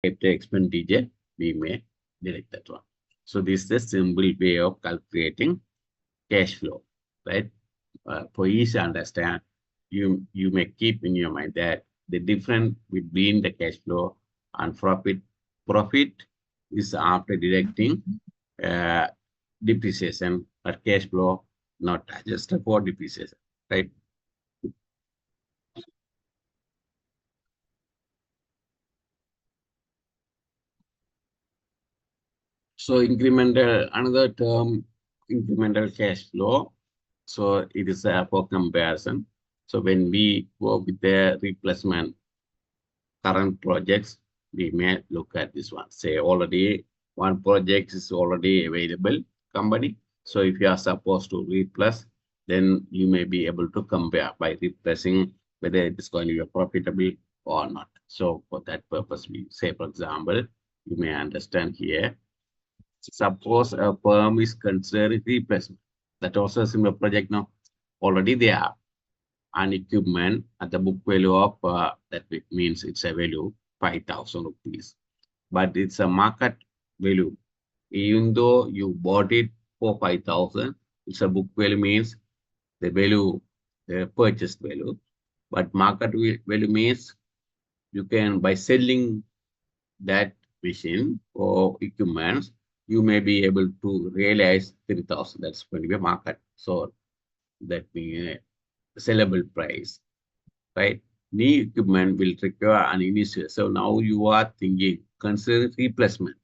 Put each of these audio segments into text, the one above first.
capital expenditure, we may delete that one. So this is a simple way of calculating cash flow, right? For each understand, you may keep in your mind that the difference between the cash flow and profit. Profit is after deducting uh, depreciation, but cash flow not adjusted for depreciation, right? So incremental, another term, incremental cash flow. So it is for comparison. So when we go with the replacement current projects, we may look at this one. Say already one project is already available company. So if you are supposed to replace, then you may be able to compare by replacing whether it is going to be profitable or not. So for that purpose, we say, for example, you may understand here. Suppose a firm is considering replacement. That also a similar project now. Already there an equipment at the book value of that means it's a value 5,000 rupees, but it's a market value. Even though you bought it for 5,000, it's a book value means the value, the purchase value, but market value means you can by selling that machine or equipment, you may be able to realize 3,000. That's going to be a market. So that means sellable price, right? New equipment will require an initial. So now you are thinking, consider replacement,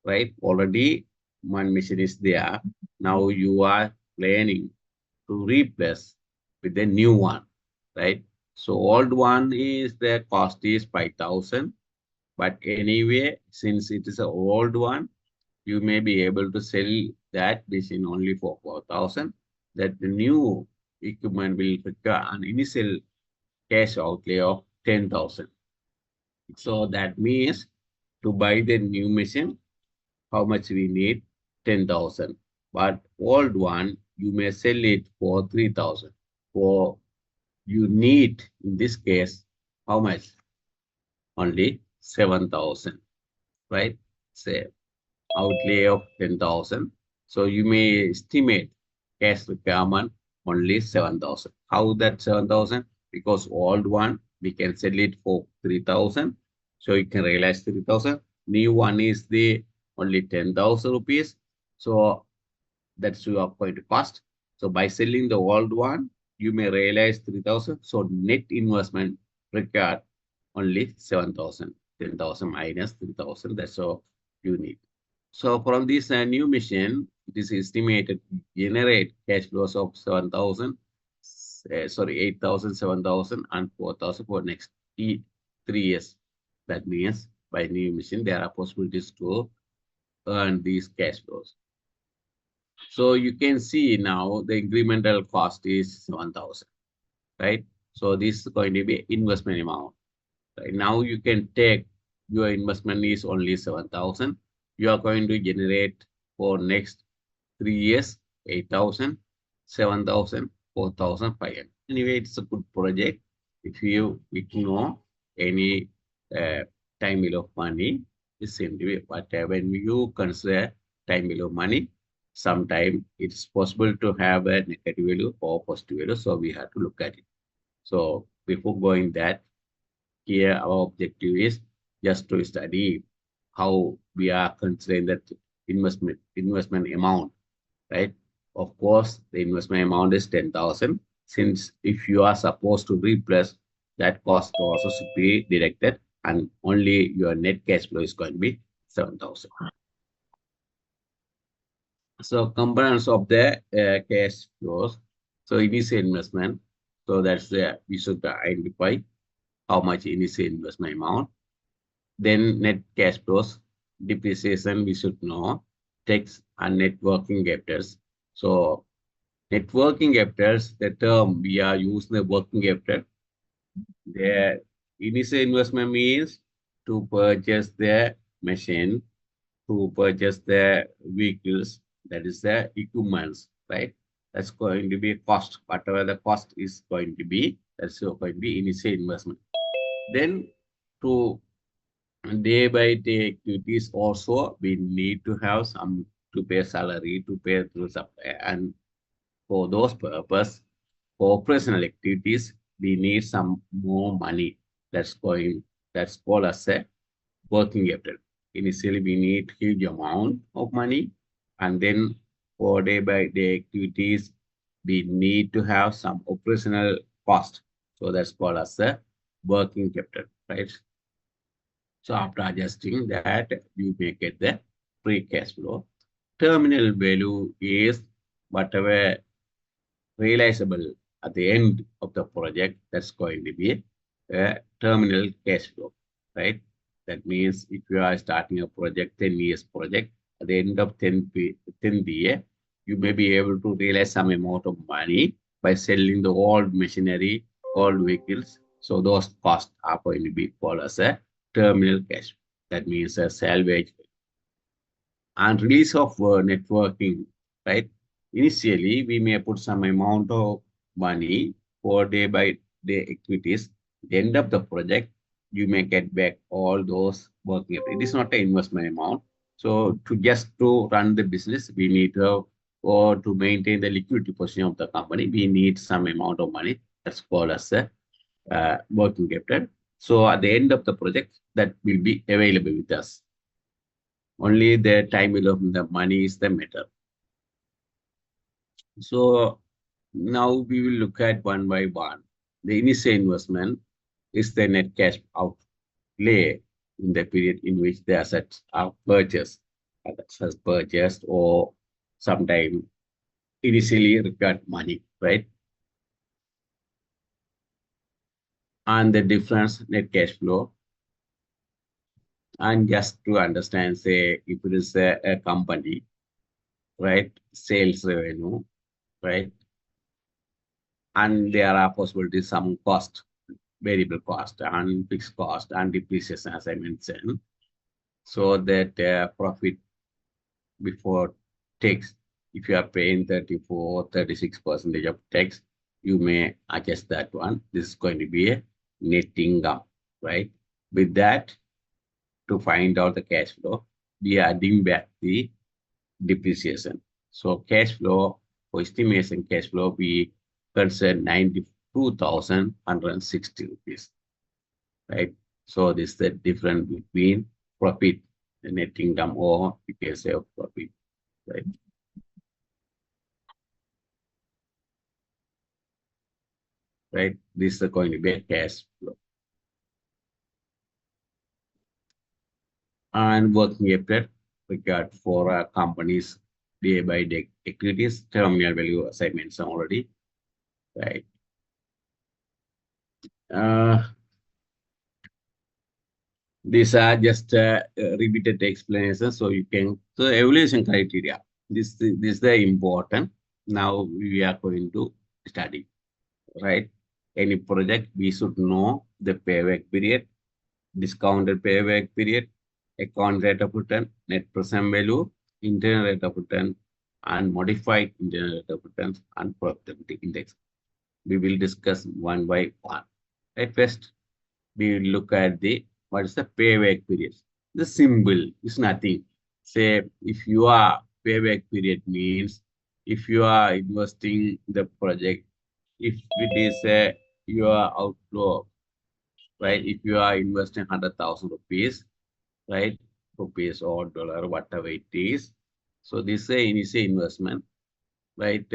right? Already one machine is there. Now you are planning to replace with the new one, right? So old one is the cost is 5,000. But anyway, since it is an old one, you may be able to sell that machine only for 4,000. That the new equipment will require an initial cash outlay of 10,000. So that means to buy the new machine, how much we need? 10,000. But old one, you may sell it for 3,000. For you need, in this case, how much? Only 7,000, right? Say outlay of 10,000. So you may estimate cash requirement only 7,000. How that 7,000? Because old one, we can sell it for 3,000. So you can realize 3,000. New one is the only 10,000 rupees. So that's your point cost. So by selling the old one, you may realize 3,000. So net investment required only 7,000. 10,000 minus 3,000. That's all you need. So from this new machine, it is estimated to generate cash flows of 7,000, sorry, 8,000, 7,000, and 4,000 for next 3 years. That means by new machine, there are possibilities to earn these cash flows. So you can see now the incremental cost is 1,000, right? So this is going to be investment amount. Right now you can take your investment is only 7,000. You are going to generate for next 3 years 8,000, 7,000, 4,500. Anyway, it's a good project. If you know any uh, time value of money, is simply but when you consider time value of money, sometimes it's possible to have a negative value or positive value. So we have to look at it. So before going that, here our objective is just to study how we are considering that investment amount, right? Of course, the investment amount is 10,000. Since if you are supposed to replace, that cost also should be deducted, and only your net cash flow is going to be 7,000. So components of the cash flows. So initial investment. So that's the we should identify how much initial investment amount. Then net cash flows, depreciation we should know, tax and net working capitals. So net working capitals, the term we are using the working capital. The initial investment means to purchase the machine, to purchase the vehicles, that is the equipments, right? That's going to be cost. Whatever the cost is going to be, that's going to be initial investment. Then to day by day activities also, we need to have some to pay salary, to pay to supply. And for those purpose, for operational activities, we need some more money. That's going, that's called as a working capital. Initially, we need huge amount of money, and then for day by day activities, we need to have some operational cost. So that's called as a working capital, right? So after adjusting that, you may get the free cash flow. Terminal value is whatever realizable at the end of the project. That's going to be a terminal cash flow, right? That means if you are starting a project, 10 years project, at the end of 10th year, you may be able to realize some amount of money by selling the old machinery, old vehicles. So those costs are going to be called as a terminal cash. That means a salvage and release of networking, right? Initially, we may put some amount of money for day by day activities. At the end of the project, you may get back all those working. It is not an investment amount. So to just to run the business, we need to, or to maintain the liquidity position of the company, we need some amount of money. That's called as a working capital. So at the end of the project, that will be available with us. Only the time of the money is the matter. So now we will look at one by one. The initial investment is the net cash outlay in the period in which the assets are purchased. Assets has purchased or sometime initially required money, right? And the difference net cash flow. And just to understand, say, if it is a company, right, sales revenue, right, and there are possibilities some cost, variable cost and fixed cost and depreciation, as I mentioned, so that profit before tax, if you are paying 34, 36% of tax, you may adjust that one. This is going to be a net income, right? With that, to find out the cash flow, we are adding back the depreciation. So cash flow, for estimation cash flow, we consider 92,160 rupees, right? So this is the difference between profit and net income, or you can say profit, right? Right? This is going to be a cash flow. And working capital required for companies day by day activities, terminal value, as I mentioned already, right? Uh, These are just repeated explanations, so you can, so evaluation criteria. This is the important. Now we are going to study, right? Any project, we should know the payback period, discounted payback period, account rate of return, net present value, internal rate of return, and modified internal rate of return and profitability index. We will discuss one by one. At first, we will look at the what is the payback period. The symbol is nothing. Say if you are payback period means if you are investing the project, if it is a your outflow, right? If you are investing 100,000 rupees, right? Rupees or dollar, whatever it is. So this is a initial investment, right?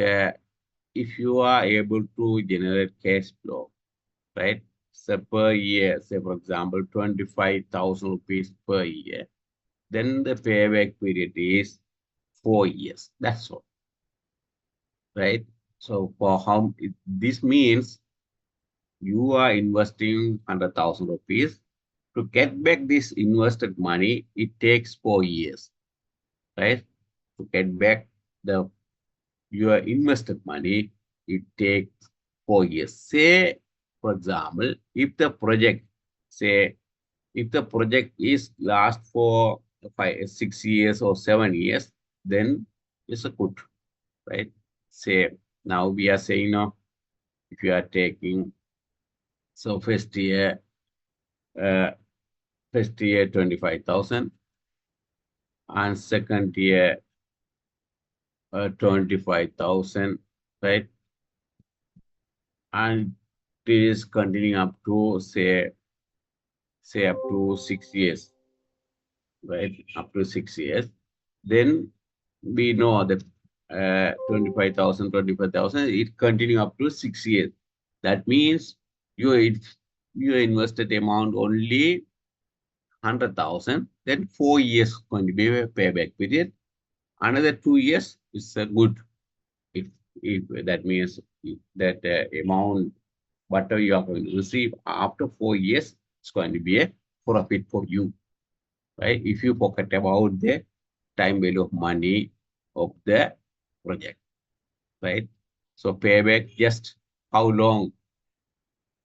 If you are able to generate cash flow, right? So per year, say for example, 25,000 rupees per year, then the payback period is 4 years. That's all, right? So for how this means you are investing 100,000 rupees. To get back this invested money, it takes 4 years, right? To get back the your invested money, it takes 4 years. Say, for example, if the project, say, if the project is last for 6 years or 7 years, then it's a good, right? Say, now we are saying now, if you are taking, so first year, uh, first year 25,000 and second year 25,000, right? And it is continuing up to say up to 6 years, right? Up to 6 years. Then we know that 25,000, it continue up to 6 years. That means you invested amount only 100,000, then 4 years going to be a payback period. Another 2 years is a good. If, if that means that amount, whatever you are going to receive after 4 years, it's going to be a profit for you, right? If you forget about the time value of money of the project, right? So payback, just how long,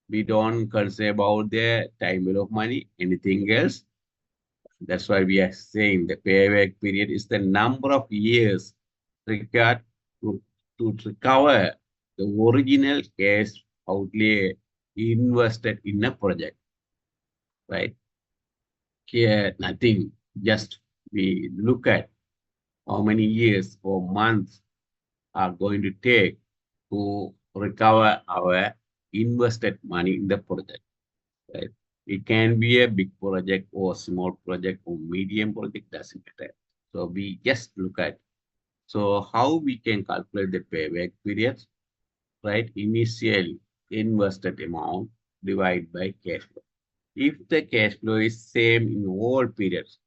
we don't consider about the time value of money, anything else. That's why we are saying the payback period is the number of years required to, to recover the original cash outlay invested in a project, right? Here, nothing. Just we look at how many years or months are going to take to recover our invested money in the project, right? It can be a big project or small project or medium project, doesn't matter. So we just look at, so how we can calculate the payback period, right? Initial invested amount divided by cash flow. If the cash flow is same in all periods,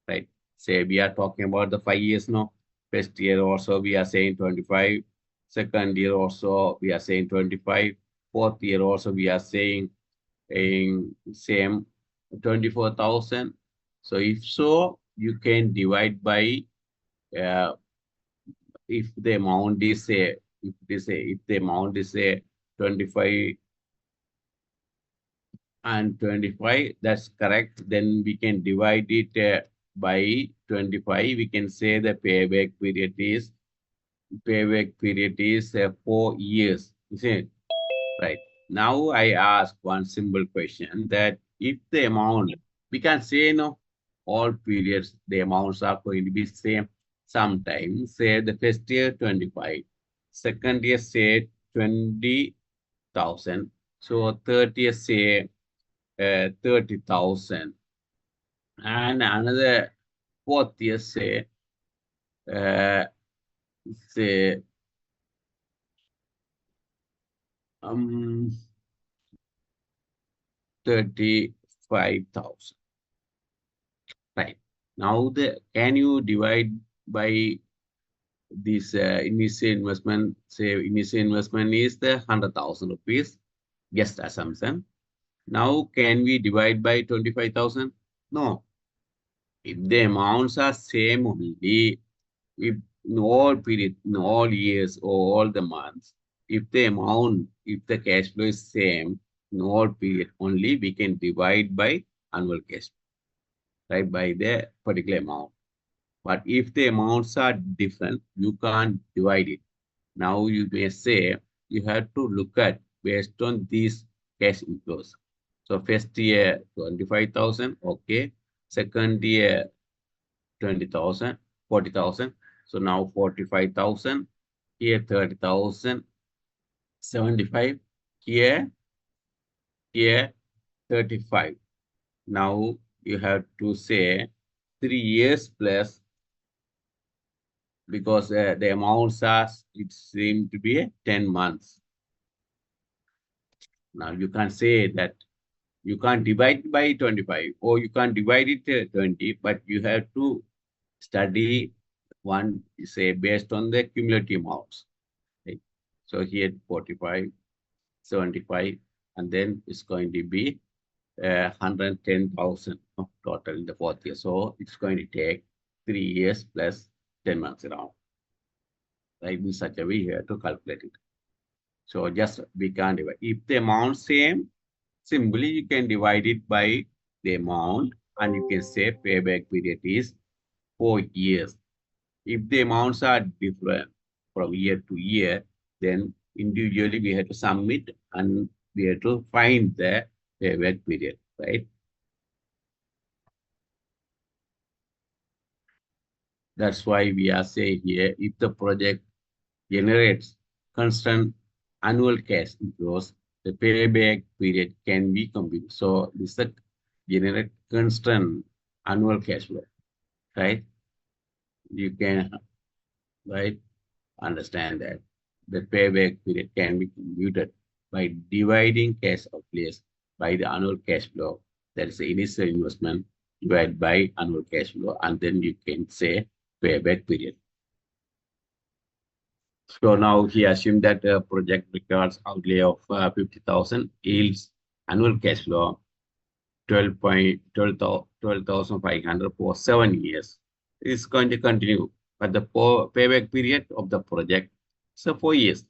right? Say we are talking about the 5 years now. First year also we are saying 25. Second year also we are saying 25. Fourth year also we are saying in same 24,000. So if so, you can divide by uh, if the amount is a if the amount is a 25 and 25, that's correct. Then we can divide it by 25. We can say the payback period is 4 years. Is it? Right. Now I ask one simple question that if the amount, we can say no, all periods, the amounts are going to be same. Sometimes say the first year 25, second year say 20,000. So third year say 30,000. And another fourth year uh, say um 35,000. Right. Now the can you divide by this initial investment? Say initial investment is the 100,000 rupees. Just assumption. Now can we divide by 25,000? No. If the amounts are same only, if in all period, in all years or all the months, if the amount, if the cash flow is same in all period, only we can divide by annual cash flow, right? By the particular amount. But if the amounts are different, you can't divide it. Now you may say you have to look at based on these cash inflows. So first year 25,000, okay. Second year 20,000, 40,000. So now 45,000. Here 30,000, 75. Here, here 35. Now you have to say 3 years plus, because the amounts are, it seems to be 10 months. Now you can say that you can't divide by 25 or you can't divide it 20, but you have to study one, say, based on the cumulative amounts. Right? So here 45, 75, and then it's going to be 110,000 total in the fourth year. So it's going to take 3 years plus 10 months around. Right? In such a way, you have to calculate it. So just we can divide. If the amount same, simply you can divide it by the amount and you can say payback period is 4 years. If the amounts are different from year to year, then individually we have to submit and we have to find the payback period, right? That's why we are saying here, if the project generates constant annual cash inflows, the payback period can be computed. So this is generate constant annual cash flow, right? You can, right, understand that the payback period can be computed by dividing cash outlays by the annual cash flow. That is the initial investment divided by annual cash flow, and then you can say payback period. So now he assumed that the project requires outlay of 50,000 yields annual cash flow 12,500 for 7 years. It's going to continue, but the payback period of the project is 4 years.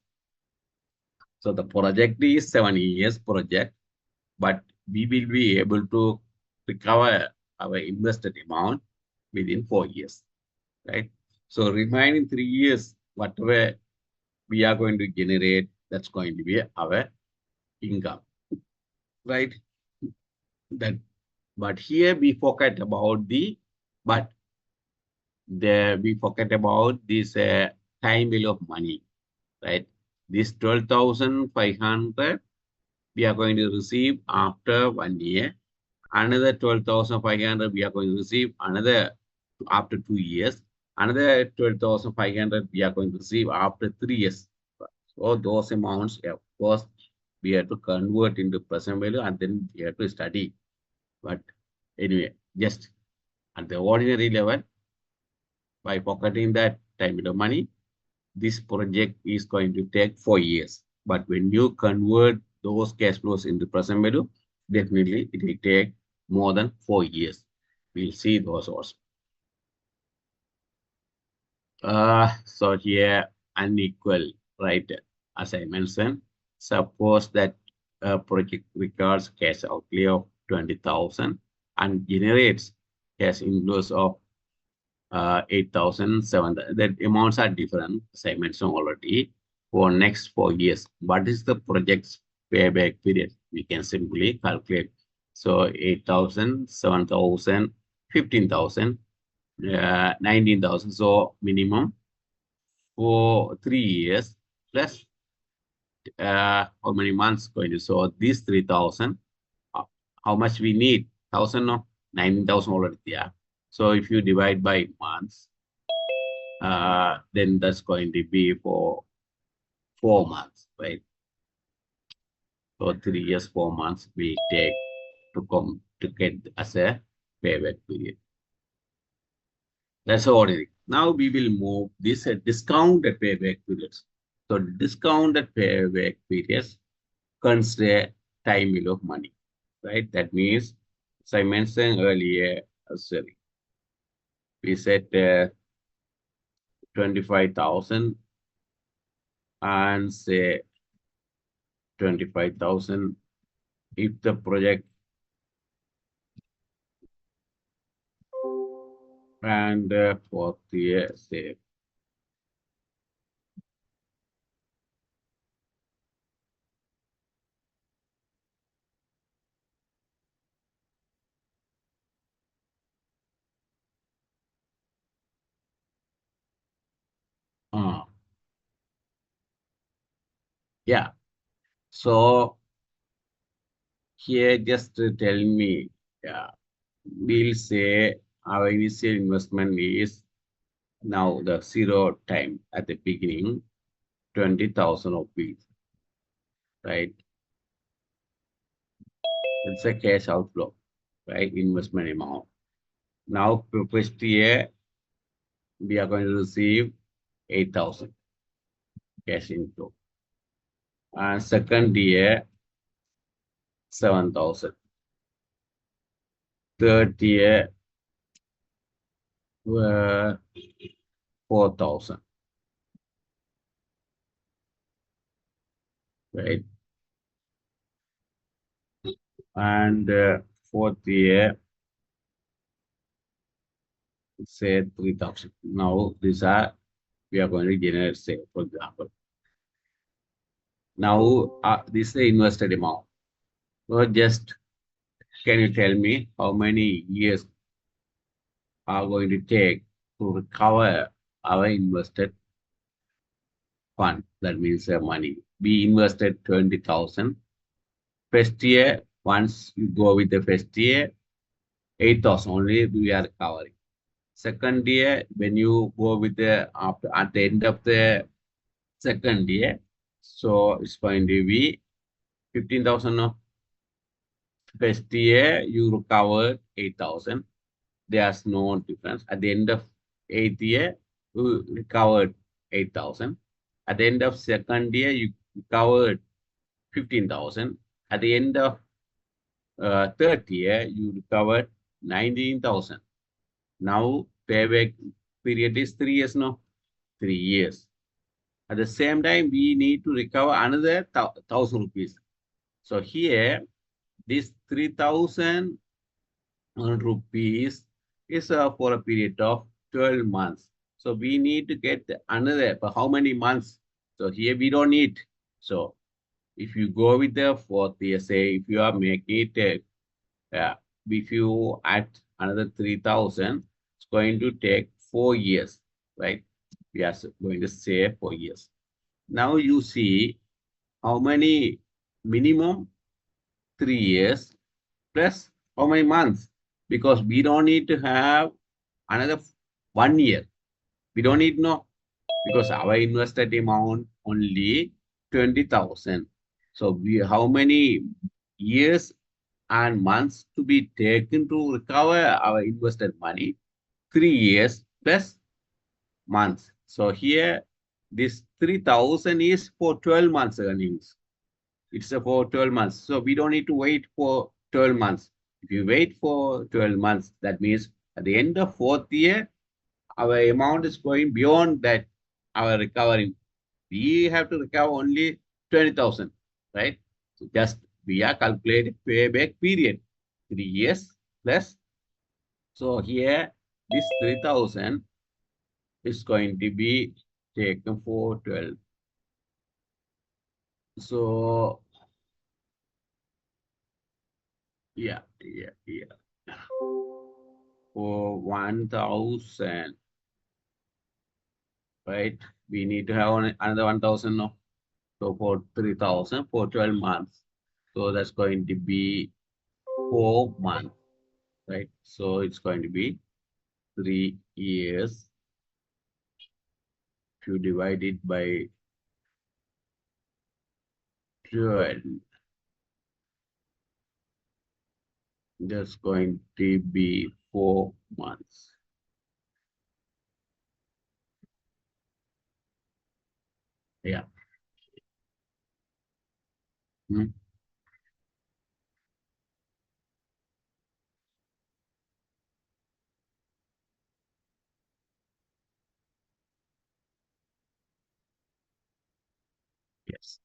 So the project is 7 years project, but we will be able to recover our invested amount within 4 years, right? So remaining 3 years, whatever we are going to generate, that's going to be our income, right? That, but here we forget about but we forget about this time value of money, right? This 12,500 we are going to receive after 1 year. Another 12,500 we are going to receive another after 2 years. Another 12,500 we are going to receive after 3 years. So those amounts, of course, we have to convert into present value and then we have to study. But anyway, just at the ordinary level, by pocketing that time value of money, this project is going to take 4 years. But when you convert those cash flows into present value, definitely it will take more than 4 years. We'll see those also. So here unequal, right? As I mentioned, suppose that a project requires cash outlay of 20,000 and generates cash inflows of 8,007. The amounts are different, as I mentioned already, for next 4 years. What is the project's payback period? We can simply calculate. So 8,000, 7,000, 15,000, 19,000. So minimum for 3 years plus how many months going to? So these 3,000, how much we need? 1,000 or 19,000 already there. So if you divide by months, then that's going to be for 4 months, right? So 3 years, 4 months we take to come to get as a payback period. That's ordinary. Now we will move this discounted payback periods. So discounted payback periods consider time value of money, right? That means, as I mentioned earlier, sorry, we said 25,000 and say 25,000 if the project and for the year, say yeah. So here just tell me, yeah, we'll say our initial investment is now the 0 time at the beginning, 20,000 rupees, right? It's a cash outflow, right? Investment amount. Now, first year, we are going to receive 8,000 cash inflow. And second year, 7,000. Third year, 4,000, right? And fourth year, say 3,000. Now, these are, we are going to generate, say, for example. Now, this is the invested amount. So just, can you tell me how many years are going to take to recover our invested fund. That means money. We invested 20,000. First year, once you go with the first year, 8,000 only we are recovering. Second year, when you go with the after at the end of the second year, so it's going to be 15,000. No? First year, you recovered 8,000. There's no difference. At the end of eighth year, you recovered 8,000. At the end of second year, you recovered 15,000. At the end of third year, you recovered 19,000. Now, payback period is 3 years, no? 3 years. At the same time, we need to recover another 1,000 rupees. So here, this 3,000 rupees is for a period of 12 months. So we need to get another, for how many months? So here we don't need. So if you go with the fourth year, say if you are making it, if you add another 3,000, it's going to take 4 years, right? We are going to say 4 years. Now you see how many minimum 3 years plus how many months? Because we don't need to have another 1 year. We don't need no, because our invested amount only 20,000. So we how many years and months to be taken to recover our invested money? 3 years plus months. So here this 3,000 is for 12 months earnings. It's for 12 months. So we don't need to wait for 12 months. If you wait for 12 months, that means at the end of fourth year, our amount is going beyond that, our recovery. We have to recover only 20,000, right? So just we are calculating payback period, 3 years plus. So here, this 3,000 is going to be taken for 12. So yeah. For 1,000, right? We need to have another 1,000, no? So for 3,000 for 12 months. So that's going to be 4 months, right? So it's going to be 3 years. If you divide it by 12, that's going to be 4 months. Yeah. Hmm. Yes.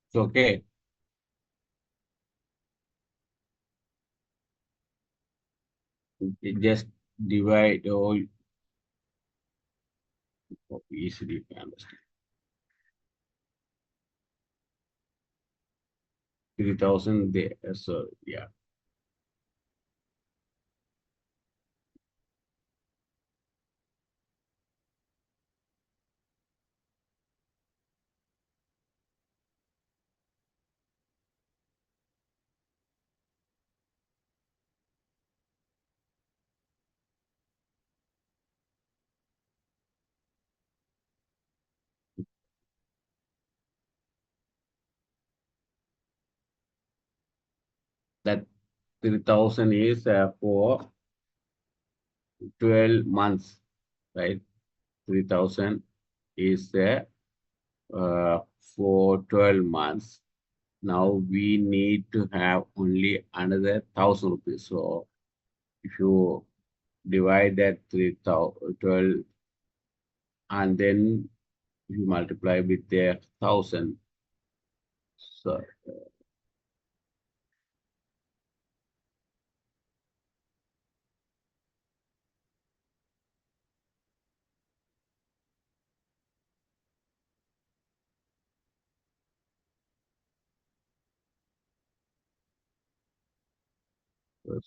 It's okay. It just divide all easily. Understand. 3,000 there. So yeah. That 3,000 is for 12 months, right? 3,000 is for 12 months. Now we need to have only another 1,000 rupees. So if you divide that 3,000, 12, and then you multiply with the 1,000. So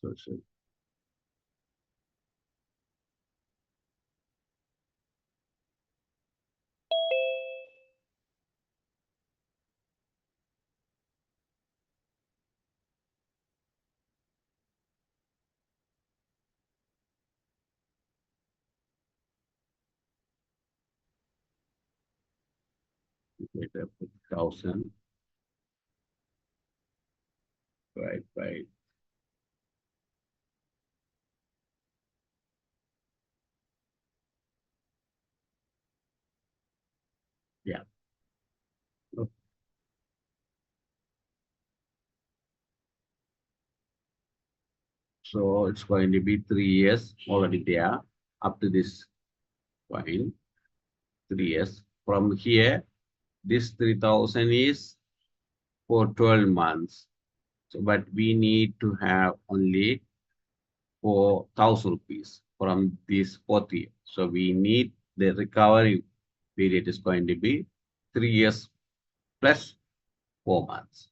So, wait, 1,000, right. Yeah. So it's going to be 3 years already there up to this point, 3 years. From here, this 3,000 is for 12 months. So, but we need to have only 4,000 rupees from this fourth year. So we need the recovery period is going to be 3 years plus 4 months.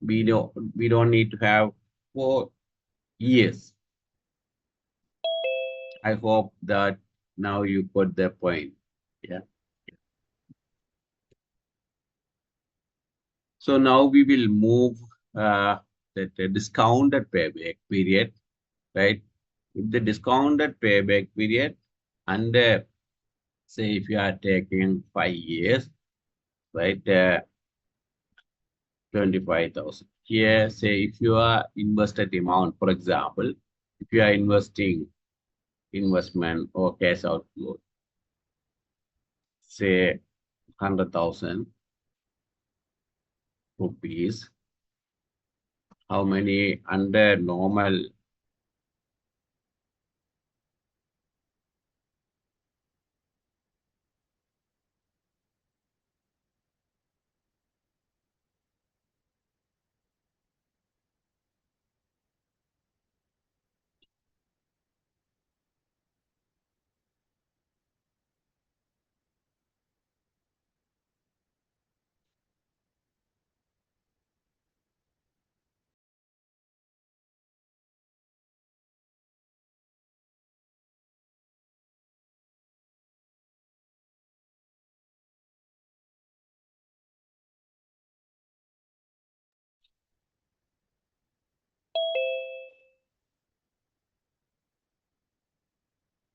We don't need to have 4 years. I hope that now you got the point. Yeah. So now we will move the discounted payback period, right? If the discounted payback period and say if you are taking 5 years, right? 25,000. Here, say if you are invested amount, for example, if you are investing investment or cash outflow, say 100,000 rupees, how many under normal?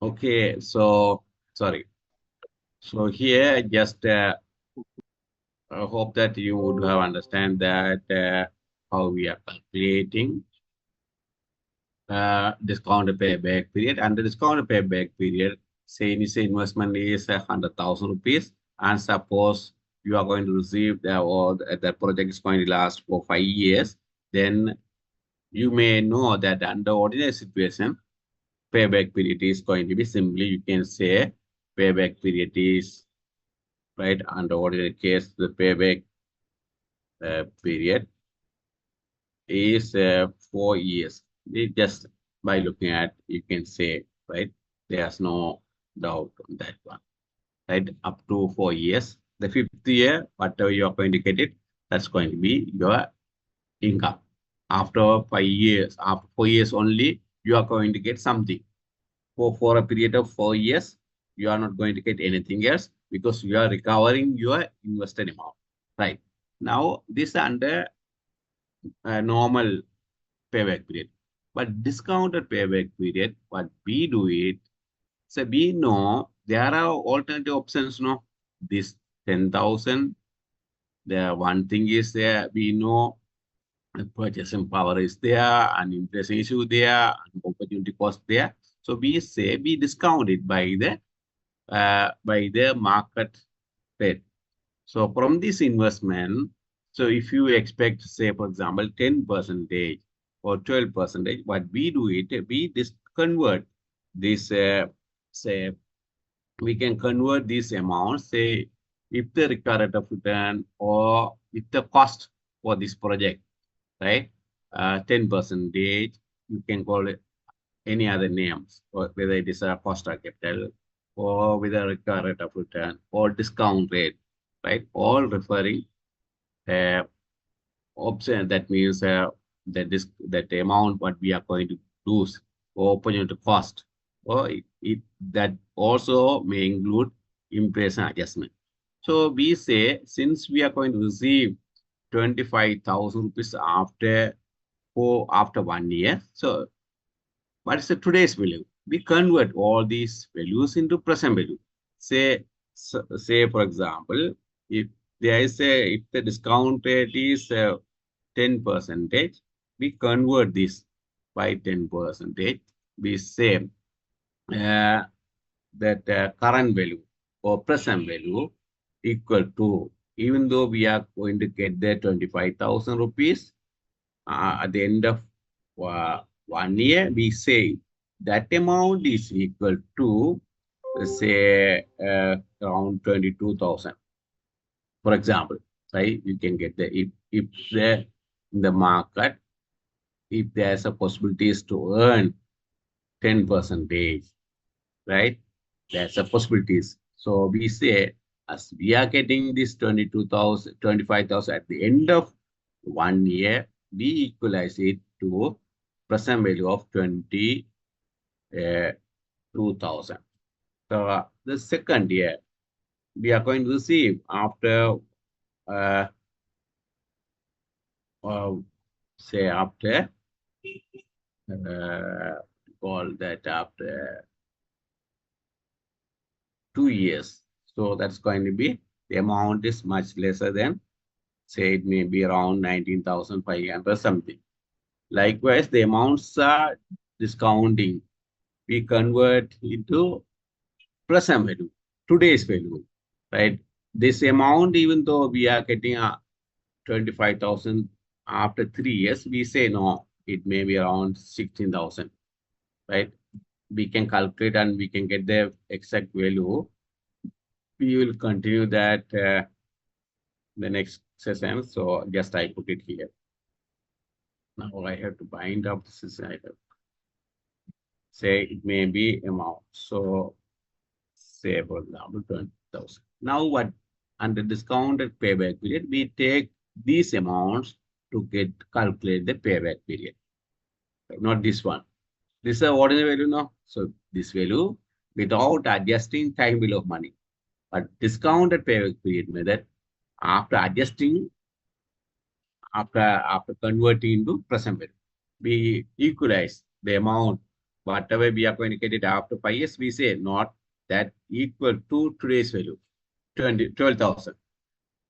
Okay, so sorry. So here, just I hope that you would have understand that how we are calculating discounted payback period. And the discounted payback period, say initial investment is 100,000 rupees, and suppose you are going to receive the project is going to last for 5 years, then you may know that under ordinary situation, payback period is going to be simply you can say payback period is right under ordinary case the payback period is 4 years. Just by looking at, you can say, right? There's no doubt on that one, right? Up to 4 years. The fifth year, whatever you are going to get it, that's going to be your income. After 5 years, after 4 years only, you are going to get something. For a period of 4 years, you are not going to get anything else because you are recovering your invested amount, right? Now, this under normal payback period. But discounted payback period, what we do it, so we know there are alternative options, no? This 10,000, the one thing is there, we know the purchasing power is there, and inflation issue there, and opportunity cost there. So we say we discount it by the market rate. So from this investment, so if you expect, say, for example, 10% or 12%, what we do it, we convert this, say, we can convert this amount, say, if the required rate of return or if the cost for this project, right, 10%, you can call it any other names, or whether it is a cost of capital or with a required rate of return or discount rate, right, all referring option, that means that amount what we are going to lose or opportunity cost, or that also may include inflation adjustment. So we say since we are going to receive 25,000 rupees after 1 year, so what is the today's value? We convert all these values into present value. Say for example, if if the discount rate is 10 percentage, we convert this by 10 percentage. We say that current value or present value equal to, even though we are going to get the 25,000 rupees at the end of 1 year, we say that amount is equal to, say, around 22,000. For example, right? You can get if the in the market, if there's a possibilities to earn 10 percentage, right? There's a possibilities. So we say, as we are getting this 22,000, 25,000 at the end of 1 year, we equalize it to present value of 22,000. So the second year, we are going to receive after, uh, uh, say after, call that after 2 years. So that's going to be, the amount is much lesser than, say it may be around 19,500 something. Likewise, the amounts are discounting. We convert into present value, today's value, right? This amount, even though we are getting 25,000 after 3 years, we say no, it may be around 16,000, right? We can calculate and we can get the exact value. We will continue that the next session. So just I put it here. Now I have to bind up this item. Say it may be amount. So say for example 20,000. Now what, under discounted payback period, we take these amounts to calculate the payback period. Not this one. This is the ordinary value now. So this value without adjusting time bill of money. But discounted payback period method, after adjusting, after converting into present value, we equalize the amount, whatever we are going to get it after 5 years, we say not that equal to today's value, 12,000.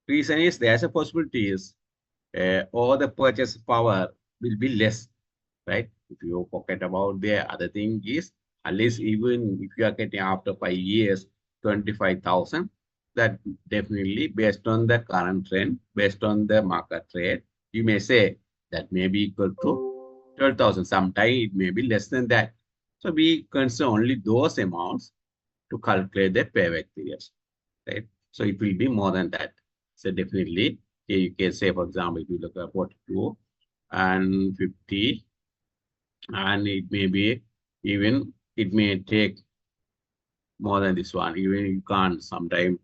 Reason is there's a possibility is or the purchase power will be less, right? If you forget about the other thing is, at least even if you are getting after 5 years, 25,000, that definitely based on the current trend, based on the market rate, you may say that may be equal to 12,000. Sometimes it may be less than that. So we consider only those amounts to calculate the payback periods, right? So it will be more than that. So definitely, here you can say, for example, if you look at 42 and 50, and it may be even, it may take more than this one. Even you can't sometime,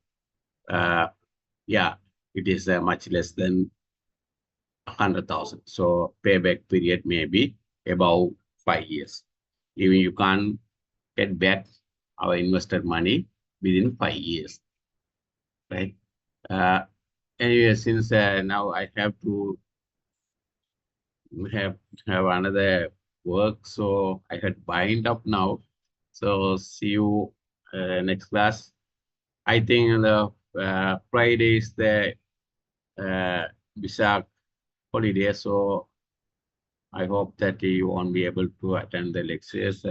yeah, it is much less than 100,000. So payback period may be about 5 years. Even you can't get back our invested money within 5 years, right? Anyway, since now I have to have another work, so I had bind up now. So see you next class. I think the Friday is the Visak holiday, so I hope that you won't be able to attend the lectures.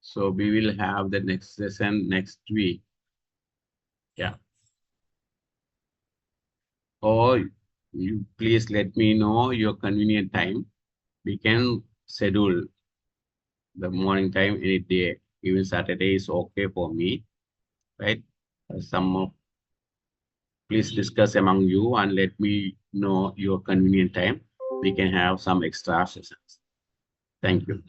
So we will have the next session next week. Yeah. Or you please let me know your convenient time. We can schedule the morning time any day. Even Saturday is okay for me, right? Please discuss among you and let me know your convenient time. We can have some extra sessions. Thank you.